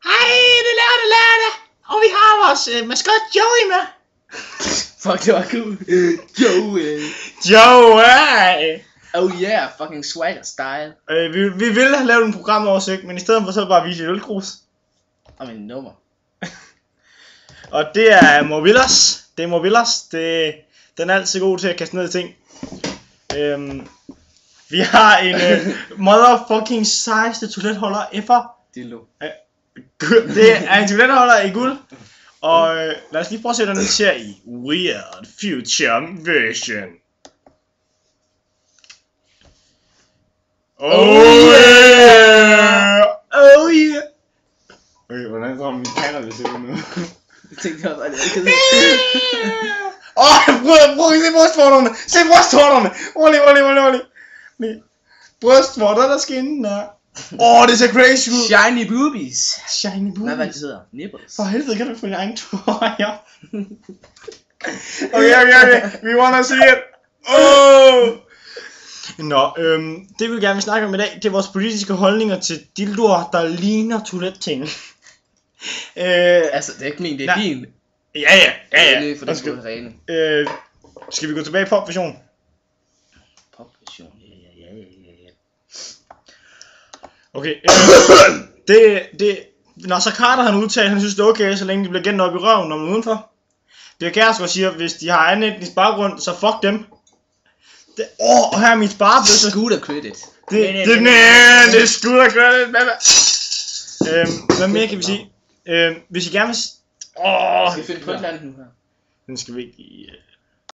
Hej, det er lørdag, og vi har vores maskot Joey med. Fuck, det var cool. Joey. Joey! Oh yeah, fucking swagger style. Vi ville have lavet en programoversigt, men i stedet for så bare vise et ølkrus. Og min nummer. Og det er Movillas. Det er Movillas. Den er altid god til at kaste ned i ting. Vi har en motherfucking sejeste toiletholder ever. Dildo. Det er en toiletholder i guld. Og lad os lige prøve at se, hvordan den ser i Weird Future Version. Oh yeah! Oh yeah! Okay, hvordan tror min katter vil se ud nu? Jeg tænkte også, at jeg ikke prøv at se brystvorterne! Se brystvorterne! Rolig. Brystvorter, der skinner. Det ser crazy ud. Shiny boobies. Shiny boobies. Hvad det hedder? Nipples. For helvede, kan du få din egen trøje? Okay. We wanna see it. Nå, det vi gerne vil snakke om i dag, det er vores politiske holdninger til dildoer, der ligner toiletting. Altså, det er ikke min, det er din. Ja. For det skulle rene. Skal vi gå tilbage i popversion? Popversion, ja. Okay, Nasser Carter han udtaler, han synes det er okay, så længe de bliver gennet op i røven, når man er udenfor. Birk Kjærsgaard siger, hvis de har anden etnisk baggrund, så fuck dem. Og her er mit sparebøsse. Scooter credit. Det er scooter credit, hvad mere kan vi sige? Hvis I gerne vil... Skal vi finde på et eller andet nu her? Den skal vi ikke i...